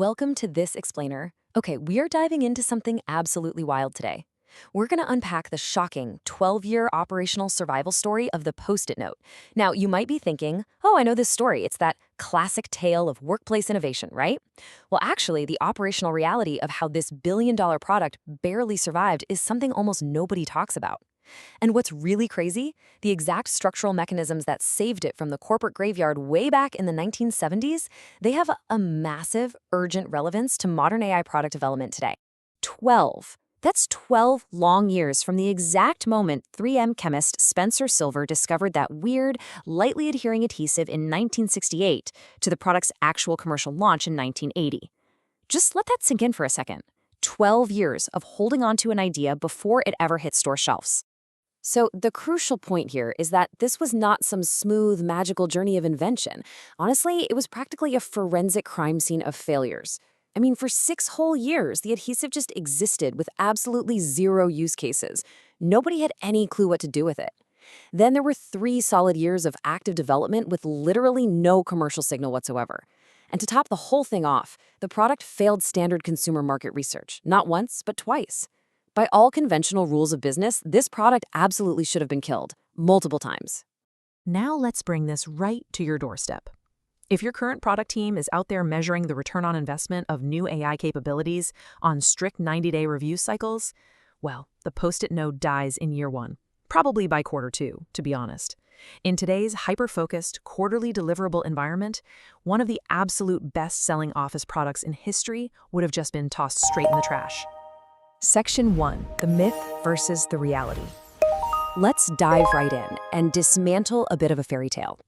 Welcome to This Explainer. Okay, we are diving into something absolutely wild today. We're going to unpack the shocking 12-year operational survival story of the Post-it note. Now, you might be thinking, oh, I know this story. It's that classic tale of workplace innovation, right? Well, actually, the operational reality of how this billion-dollar product barely survived is something almost nobody talks about. And what's really crazy, the exact structural mechanisms that saved it from the corporate graveyard way back in the 1970s, they have a massive, urgent relevance to modern AI product development today. 12. That's 12 long years from the exact moment 3M chemist Spencer Silver discovered that weird, lightly adhering adhesive in 1968 to the product's actual commercial launch in 1980. Just let that sink in for a second. 12 years of holding on to an idea before it ever hit store shelves. So the crucial point here is that this was not some smooth, magical journey of invention. Honestly, it was practically a forensic crime scene of failures. I mean, for 6 whole years, the adhesive just existed with absolutely zero use cases. Nobody had any clue what to do with it. Then there were 3 solid years of active development with literally no commercial signal whatsoever. And to top the whole thing off, the product failed standard consumer market research, not once, but twice. By all conventional rules of business, this product absolutely should have been killed, multiple times. Now let's bring this right to your doorstep. If your current product team is out there measuring the return on investment of new AI capabilities on strict 90-day review cycles, well, the Post-it note dies in year 1, probably by quarter 2, to be honest. In today's hyper-focused, quarterly deliverable environment, one of the absolute best-selling office products in history would have just been tossed straight in the trash. Section 1, the myth versus the reality. Let's dive right in and dismantle a bit of a fairy tale.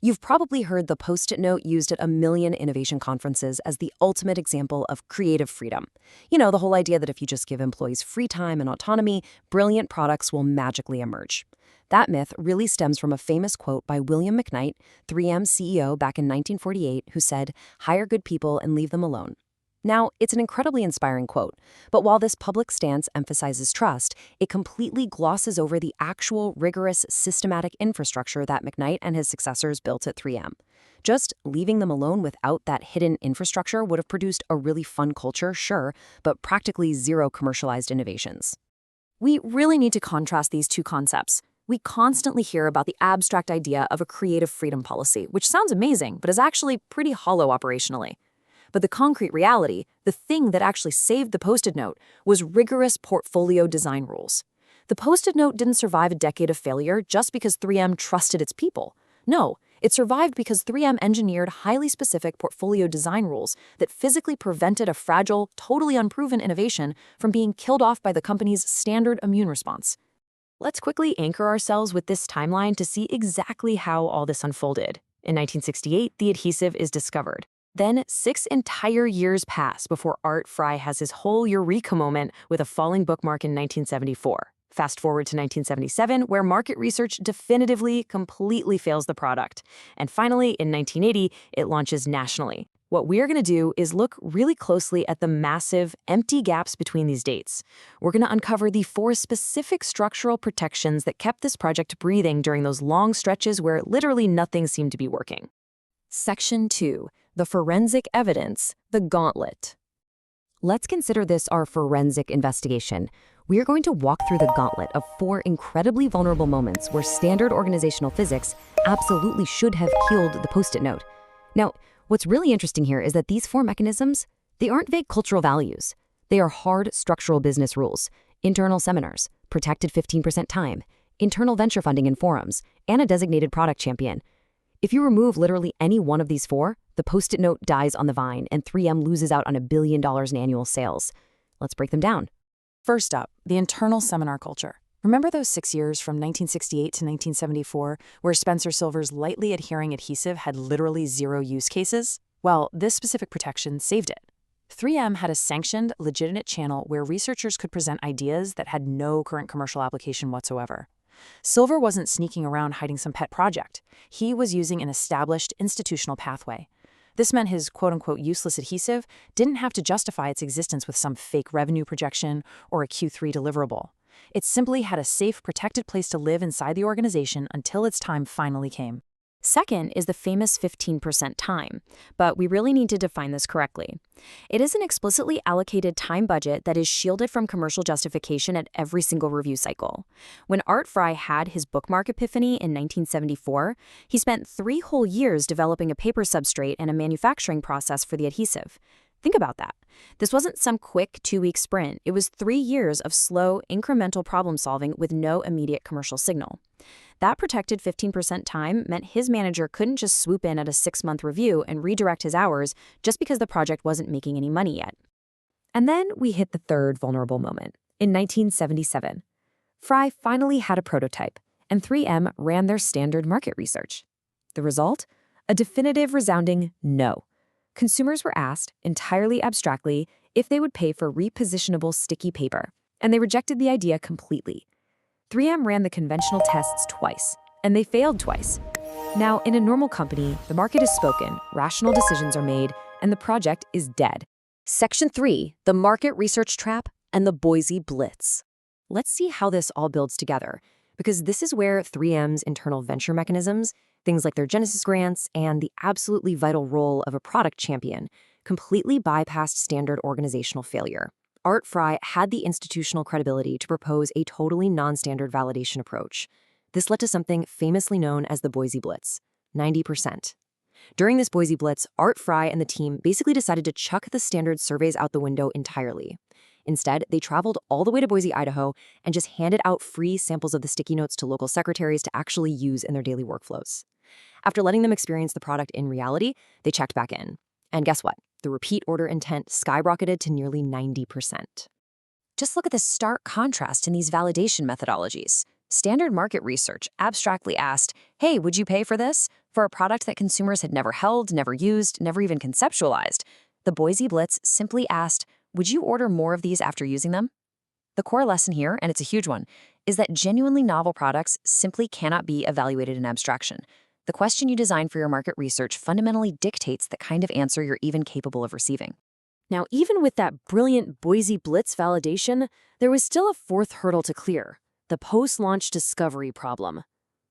You've probably heard the Post-it note used at a million innovation conferences as the ultimate example of creative freedom. You know, the whole idea that if you just give employees free time and autonomy, brilliant products will magically emerge. That myth really stems from a famous quote by William McKnight, 3M CEO back in 1948, who said, "Hire good people and leave them alone." Now, it's an incredibly inspiring quote, but while this public stance emphasizes trust, it completely glosses over the actual rigorous, systematic infrastructure that McKnight and his successors built at 3M. Just leaving them alone without that hidden infrastructure would have produced a really fun culture, sure, but practically zero commercialized innovations. We really need to contrast these two concepts. We constantly hear about the abstract idea of a creative freedom policy, which sounds amazing, but is actually pretty hollow operationally. But the concrete reality, the thing that actually saved the Post-it note, was rigorous portfolio design rules. The Post-it note didn't survive a decade of failure just because 3M trusted its people. No, it survived because 3M engineered highly specific portfolio design rules that physically prevented a fragile, totally unproven innovation from being killed off by the company's standard immune response. Let's quickly anchor ourselves with this timeline to see exactly how all this unfolded. In 1968, the adhesive is discovered. Then 6 entire years pass before Art Fry has his whole eureka moment with a falling bookmark in 1974. Fast forward to 1977, where market research definitively, completely fails the product. And finally, in 1980, it launches nationally. What we're going to do is look really closely at the massive, empty gaps between these dates. We're going to uncover the 4 specific structural protections that kept this project breathing during those long stretches where literally nothing seemed to be working. Section 2. The forensic evidence, the gauntlet. Let's consider this our forensic investigation. We are going to walk through the gauntlet of 4 incredibly vulnerable moments where standard organizational physics absolutely should have killed the Post-it note. Now, what's really interesting here is that these 4 mechanisms, they aren't vague cultural values. They are hard structural business rules, internal seminars, protected 15% time, internal venture funding in forums, and a designated product champion. If you remove literally any one of these 4, the Post-it note dies on the vine and 3M loses out on $1 billion in annual sales. Let's break them down. First up, the internal seminar culture. Remember those 6 years from 1968 to 1974 where Spencer Silver's lightly adhering adhesive had literally zero use cases? Well, this specific protection saved it. 3M had a sanctioned, legitimate channel where researchers could present ideas that had no current commercial application whatsoever. Silver wasn't sneaking around hiding some pet project. He was using an established institutional pathway. This meant his quote-unquote useless adhesive didn't have to justify its existence with some fake revenue projection or a Q3 deliverable. It simply had a safe, protected place to live inside the organization until its time finally came. Second is the famous 15% time, but we really need to define this correctly. It is an explicitly allocated time budget that is shielded from commercial justification at every single review cycle. When Art Fry had his bookmark epiphany in 1974, he spent 3 whole years developing a paper substrate and a manufacturing process for the adhesive. Think about that. This wasn't some quick 2-week sprint. It was 3 years of slow, incremental problem solving with no immediate commercial signal. That protected 15% time meant his manager couldn't just swoop in at a 6-month review and redirect his hours just because the project wasn't making any money yet. And then we hit the third vulnerable moment. In 1977, Fry finally had a prototype, and 3M ran their standard market research. The result? A definitive, resounding no. Consumers were asked, entirely abstractly, if they would pay for repositionable sticky paper, and they rejected the idea completely. 3M ran the conventional tests twice, and they failed twice. Now, in a normal company, the market is spoken, rational decisions are made, and the project is dead. Section 3, the market research trap and the Boise Blitz. Let's see how this all builds together, because this is where 3M's internal venture mechanisms, things like their Genesis grants and the absolutely vital role of a product champion, completely bypassed standard organizational failure. Art Fry had the institutional credibility to propose a totally non-standard validation approach. This led to something famously known as the Boise Blitz, 90%. During this Boise Blitz, Art Fry and the team basically decided to chuck the standard surveys out the window entirely. Instead, they traveled all the way to Boise, Idaho, and just handed out free samples of the sticky notes to local secretaries to actually use in their daily workflows. After letting them experience the product in reality, they checked back in. And guess what? The repeat order intent skyrocketed to nearly 90%. Just look at the stark contrast in these validation methodologies. Standard market research abstractly asked, hey, would you pay for this? For a product that consumers had never held, never used, never even conceptualized. The Boise Blitz simply asked, would you order more of these after using them? The core lesson here, and it's a huge one, is that genuinely novel products simply cannot be evaluated in abstraction. The question you design for your market research fundamentally dictates the kind of answer you're even capable of receiving. Now, even with that brilliant Boise Blitz validation, there was still a fourth hurdle to clear, the post-launch discovery problem.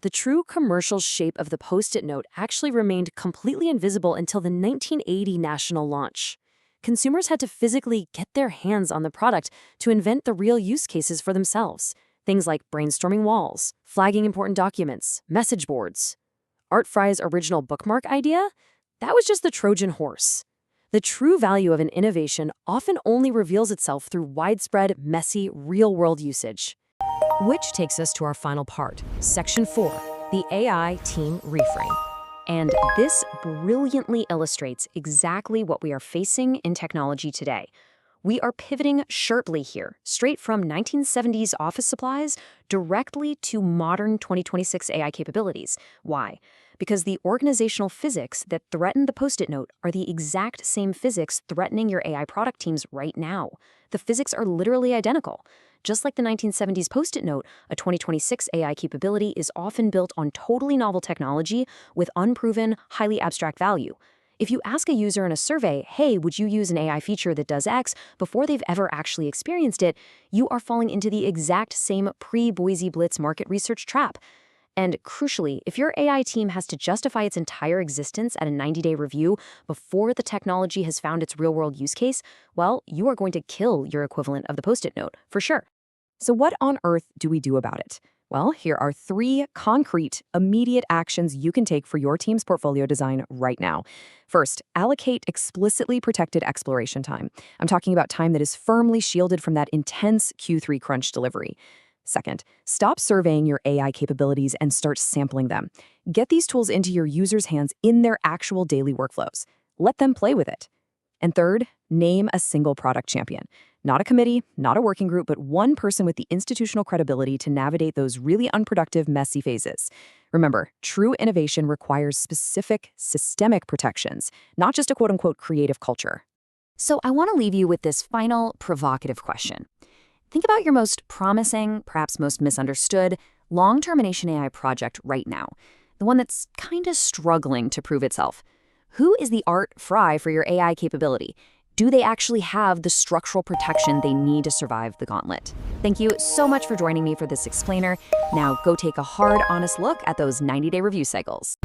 The true commercial shape of the Post-it note actually remained completely invisible until the 1980 national launch. Consumers had to physically get their hands on the product to invent the real use cases for themselves. Things like brainstorming walls, flagging important documents, message boards. Art Fry's original bookmark idea? That was just the Trojan horse. The true value of an innovation often only reveals itself through widespread, messy, real-world usage. Which takes us to our final part, Section 4, the AI team reframe. And this brilliantly illustrates exactly what we are facing in technology today. We are pivoting sharply here, straight from 1970s office supplies directly to modern 2026 AI capabilities. Why? Because the organizational physics that threaten the Post-it note are the exact same physics threatening your AI product teams right now. The physics are literally identical. Just like the 1970s Post-it note, a 2026 AI capability is often built on totally novel technology with unproven, highly abstract value. If you ask a user in a survey, hey, would you use an AI feature that does X, before they've ever actually experienced it, you are falling into the exact same pre-Boise Blitz market research trap. And crucially, if your AI team has to justify its entire existence at a 90-day review before the technology has found its real-world use case, well, you are going to kill your equivalent of the Post-it note, for sure. So what on earth do we do about it? Well, here are 3 concrete, immediate actions you can take for your team's portfolio design right now. First, allocate explicitly protected exploration time. I'm talking about time that is firmly shielded from that intense Q3 crunch delivery. Second, stop surveying your AI capabilities and start sampling them. Get these tools into your users' hands in their actual daily workflows. Let them play with it. And third, name a single product champion. Not a committee, not a working group, but one person with the institutional credibility to navigate those really unproductive, messy phases. Remember, true innovation requires specific, systemic protections, not just a quote-unquote creative culture. So I want to leave you with this final provocative question. Think about your most promising, perhaps most misunderstood, long-termination AI project right now, the one that's kind of struggling to prove itself. Who is the Art Fry for your AI capability? Do they actually have the structural protection they need to survive the gauntlet? Thank you so much for joining me for this explainer. Now go take a hard, honest look at those 90-day review cycles.